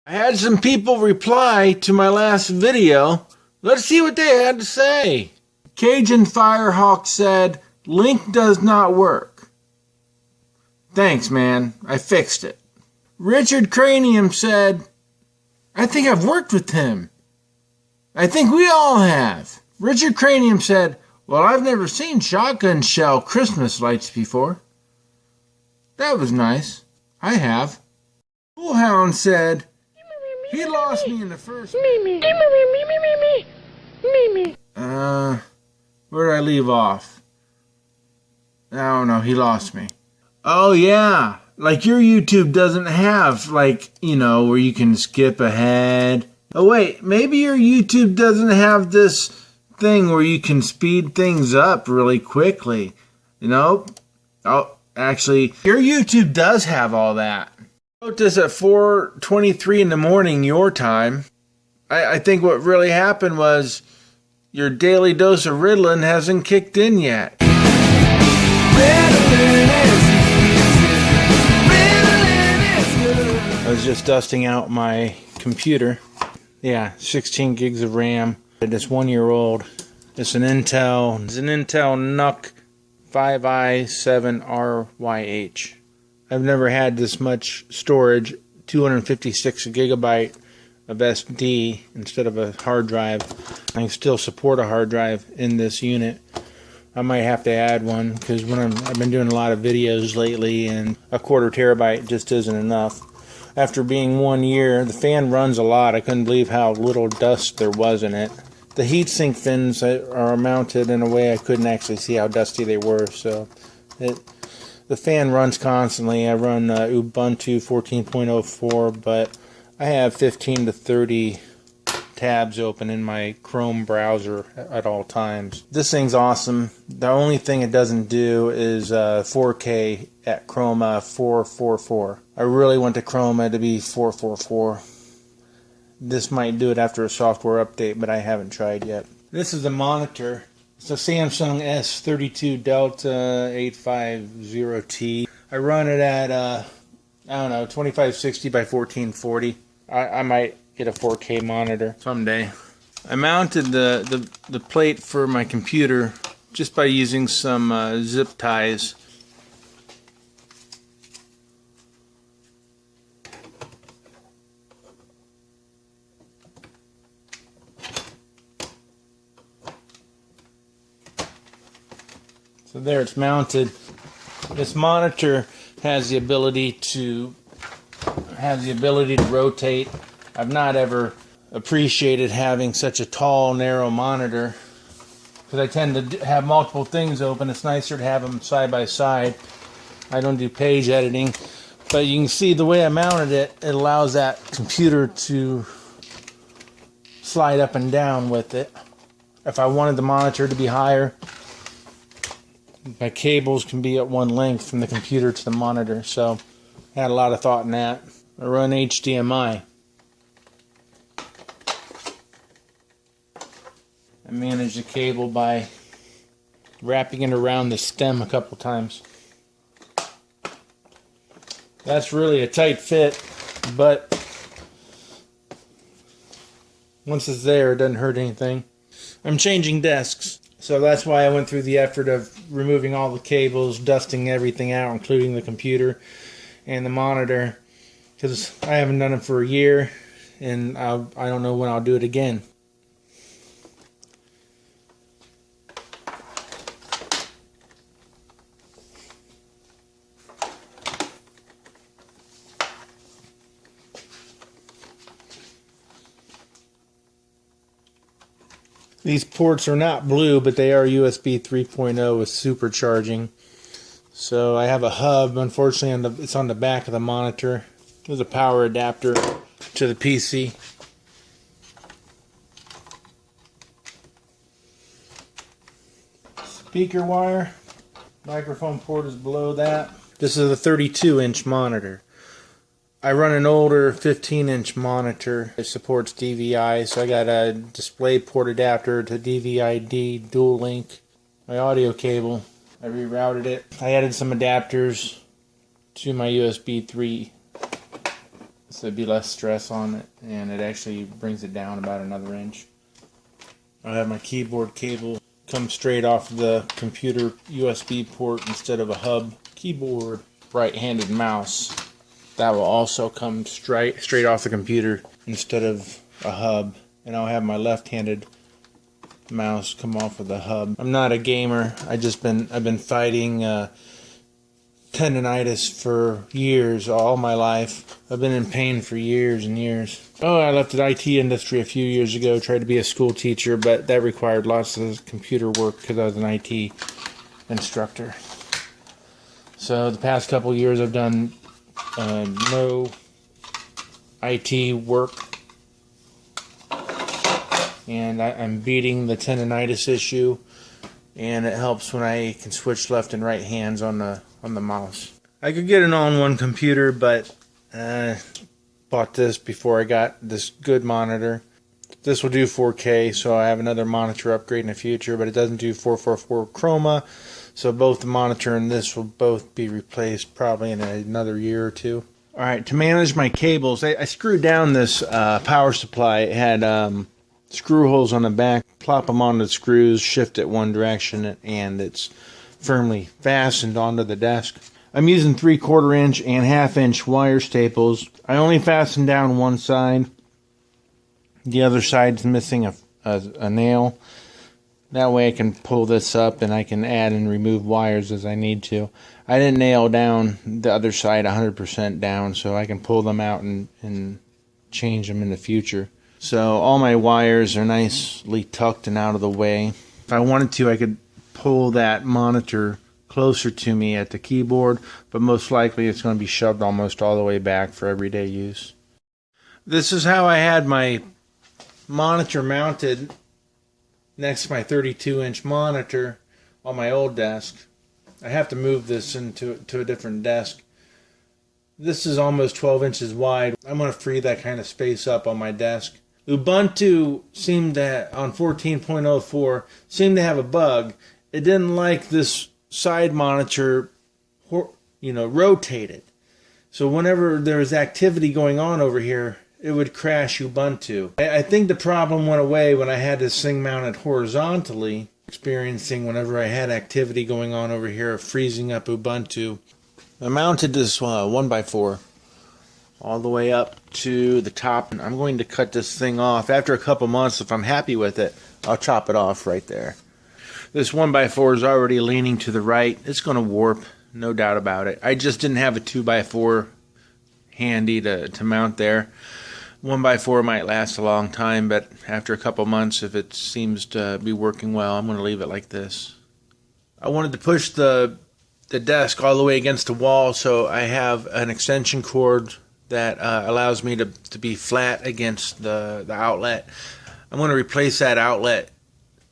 I had some people reply to my last video. Let's see what they had to say. Cajun Firehawk said, link does not work. Thanks, man. I fixed it. Richard Cranium said, I think I've worked with him. I think we all have. Richard Cranium said, well, I've never seen shotgun shell Christmas lights before. That was nice. I have. Bullhound said, he lost me in the first... Where did I leave off? I don't know, he lost me. Oh, yeah. Like your YouTube doesn't have, like, you know, where you can skip ahead. Oh, wait, maybe your YouTube doesn't have this thing where you can speed things up really quickly. You know? Oh, actually, your YouTube does have all that. I wrote this at 4:23 in the morning, your time. I think what really happened was your daily dose of Ritalin hasn't kicked in yet. I was just dusting out my computer. Yeah, 16 gigs of RAM. It's 1 year old. It's an Intel NUC 5i7RYH. I've never had this much storage, 256 gigabyte of SD instead of a hard drive. I can still support a hard drive in this unit. I might have to add one because I've been doing a lot of videos lately and a 1/4 terabyte just isn't enough. After being 1 year, the fan runs a lot. I couldn't believe how little dust there was in it. The heatsink fins are mounted in a way I couldn't actually see how dusty they were. So the fan runs constantly. I run Ubuntu 14.04, but I have 15 to 30 tabs open in my Chrome browser at all times. This thing's awesome. The only thing it doesn't do is 4K at Chroma 444. I really want the Chroma to be 444. This might do it after a software update, but I haven't tried yet. This is the monitor. It's a Samsung S32 Delta 850T. I run it at, I don't know, 2560 by 1440. I might get a 4K monitor someday. I mounted the plate for my computer just by using some zip ties. So there it's mounted. This monitor has the ability to rotate. I've not ever appreciated having such a tall, narrow monitor because I tend to have multiple things open. It's nicer to have them side by side. I don't do page editing, but you can see the way I mounted it, it allows that computer to slide up and down with it. If I wanted the monitor to be higher, my cables can be at one length from the computer to the monitor, so I had a lot of thought in that. I run HDMI. I manage the cable by wrapping it around the stem a couple times. That's really a tight fit, but once it's there, it doesn't hurt anything. I'm changing desks, so that's why I went through the effort of removing all the cables, dusting everything out, including the computer and the monitor, because I haven't done it for a year, and I don't know when I'll do it again. These ports are not blue, but they are USB 3.0 with supercharging. So I have a hub. Unfortunately, it's on the back of the monitor. There's a power adapter to the PC. Speaker wire. Microphone port is below that. This is a 32-inch monitor. I run an older 15-inch monitor. It supports DVI, so I got a display port adapter to DVI-D dual link. My audio cable, I rerouted it. I added some adapters to my USB 3 so there'd be less stress on it, and it actually brings it down about another inch. I have my keyboard cable come straight off the computer USB port instead of a hub. Keyboard, right-handed mouse, that will also come straight off the computer instead of a hub. And I'll have my left-handed mouse come off with a hub. I'm not a gamer. I've been fighting tendonitis for years, all my life. I've been in pain for years and years. Oh, I left the IT industry a few years ago, tried to be a school teacher, but that required lots of computer work because I was an IT instructor. So the past couple of years I've done no IT work, and I'm beating the tendonitis issue, and it helps when I can switch left and right hands on the mouse. I could get an all-in-one computer, but bought this before I got this good monitor. This will do 4K, so I have another monitor upgrade in the future, but it doesn't do 444 chroma, so both the monitor and this will both be replaced probably in another year or two. Alright, to manage my cables, I screwed down this power supply. It had screw holes on the back. Plop them onto the screws, shift it one direction, and it's firmly fastened onto the desk. I'm using 3/4 inch and 1/2 inch wire staples. I only fasten down one side. The other side's missing a nail. That way I can pull this up and I can add and remove wires as I need to. I didn't nail down the other side 100% down, so I can pull them out and change them in the future. So all my wires are nicely tucked and out of the way. If I wanted to, I could pull that monitor closer to me at the keyboard, but most likely it's going to be shoved almost all the way back for everyday use. This is how I had my monitor mounted next to my 32-inch monitor on my old desk. I have to move this into a different desk. This is almost 12 inches wide. I'm going to free that kind of space up on my desk. Ubuntu seemed to, on 14.04, seemed to have a bug. It didn't like this side monitor, rotated. So whenever there was activity going on over here, it would crash Ubuntu. I think the problem went away when I had this thing mounted horizontally, experiencing whenever I had activity going on over here, freezing up Ubuntu. I mounted this 1x4 all the way up to the top, and I'm going to cut this thing off. After a couple months, if I'm happy with it, I'll chop it off right there. This 1x4 is already leaning to the right. It's going to warp, no doubt about it. I just didn't have a 2x4 handy to mount there. 1x4 might last a long time, but after a couple months, if it seems to be working well, I'm going to leave it like this. I wanted to push the desk all the way against the wall, so I have an extension cord that allows me to be flat against the outlet. I'm going to replace that outlet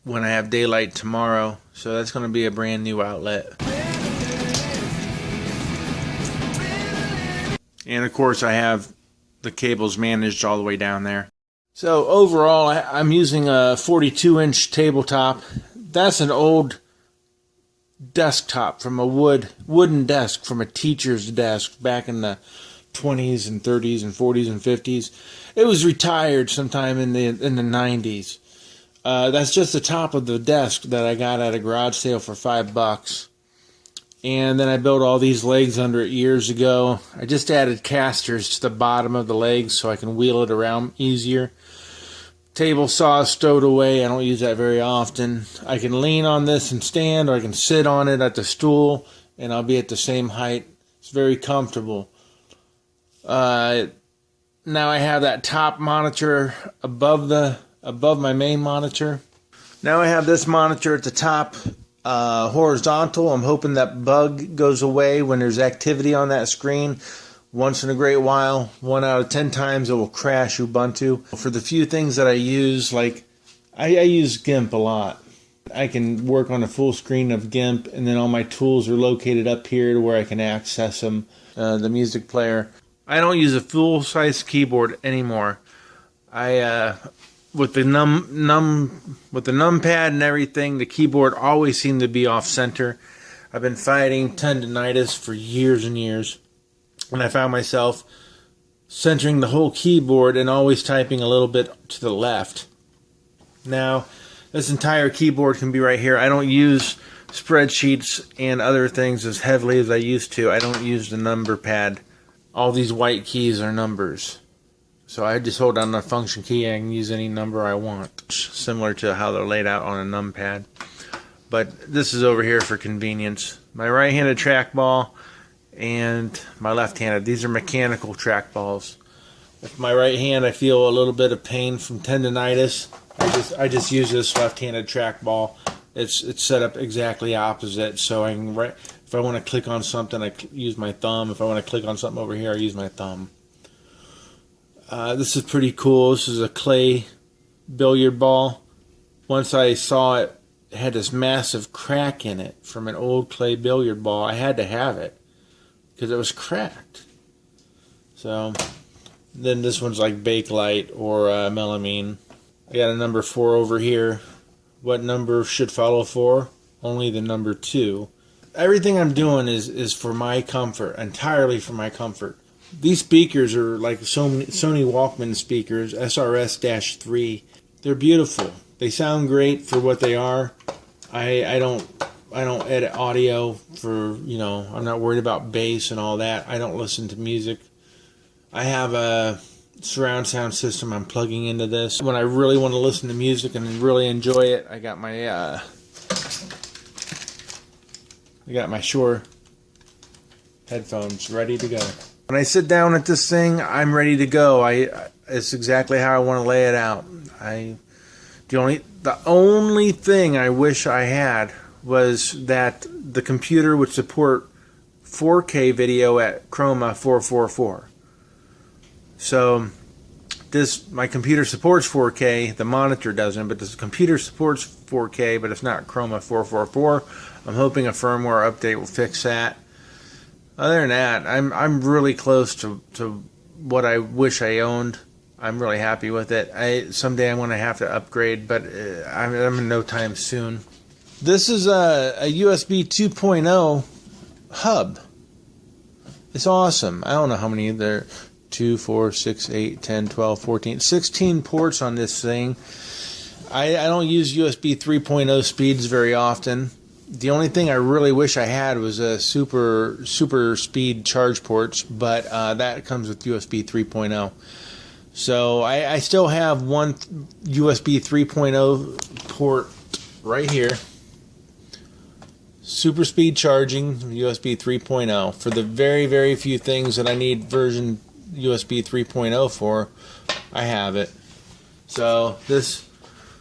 when I have daylight tomorrow, so that's going to be a brand new outlet. And of course I have the cables managed all the way down there. So overall I'm using a 42-inch tabletop. That's an old desktop from a wooden desk from a teacher's desk back in the 20s and 30s and 40s and 50s. It was retired sometime in the 90s. That's just the top of the desk that I got at a garage sale for $5. And then I built all these legs under it years ago. I just added casters to the bottom of the legs so I can wheel it around easier. Table saw stowed away. I don't use that very often. I can lean on this and stand, or I can sit on it at the stool, and I'll be at the same height. It's very comfortable. Now I have that top monitor above my main monitor. Now I have this monitor at the top horizontal. I'm hoping that bug goes away when there's activity on that screen. Once in a great while, 1 out of 10 times, it will crash Ubuntu. For the few things that I use, like I use GIMP a lot. I can work on a full screen of GIMP, and then all my tools are located up here to where I can access them. The music player. I don't use a full-size keyboard anymore. With the numpad and everything, the keyboard always seemed to be off center. I've been fighting tendonitis for years and years, and I found myself centering the whole keyboard and always typing a little bit to the left. Now, this entire keyboard can be right here. I don't use spreadsheets and other things as heavily as I used to. I don't use the number pad. All these white keys are numbers. So I just hold down the function key. I can use any number I want, similar to how they're laid out on a numpad. But this is over here for convenience. My right-handed trackball and my left-handed. These are mechanical trackballs. With my right hand, I feel a little bit of pain from tendonitis. I just use this left-handed trackball. It's set up exactly opposite, so I can if I want to click on something, I use my thumb. If I want to click on something over here, I use my thumb. This is pretty cool. This is a clay billiard ball. Once I saw it, it had this massive crack in it from an old clay billiard ball. I had to have it because it was cracked. So then this one's like Bakelite or melamine. I got a number 4 over here. What number should follow 4? Only the number 2. Everything I'm doing is for my comfort, entirely for my comfort. These speakers are like Sony Walkman speakers, SRS-3. They're beautiful. They sound great for what they are. I don't edit audio for, you know, I'm not worried about bass and all that. I don't listen to music. I have a surround sound system I'm plugging into this. When I really want to listen to music and really enjoy it, I got my Shure headphones ready to go. When I sit down at this thing, I'm ready to go. It's exactly how I want to lay it out. The only thing I wish I had was that the computer would support 4K video at chroma 444. So my computer supports 4K, the monitor doesn't, but the computer supports 4K, but it's not chroma 444. I'm hoping a firmware update will fix that. Other than that, I'm really close to what I wish I owned. I'm really happy with it. Someday I'm going to have to upgrade, but I'm in no time soon. This is a USB 2.0 hub. It's awesome. I don't know how many there. 2, 4, 6, 8, 10, 12, 14, 16 ports on this thing. I don't use USB 3.0 speeds very often. The only thing I really wish I had was a super speed charge ports, but that comes with USB 3.0. So I still have one USB 3.0 port right here. Super speed charging, USB 3.0. For the very, very few things that I need version USB 3.0 for, I have it. So this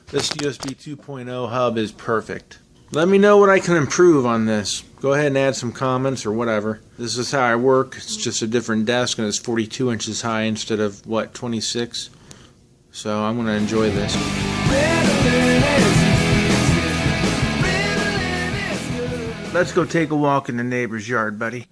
USB 2.0 hub is perfect. Let me know what I can improve on this. Go ahead and add some comments or whatever. This is how I work. It's just a different desk and it's 42 inches high instead of, what, 26? So I'm going to enjoy this. Let's go take a walk in the neighbor's yard, buddy.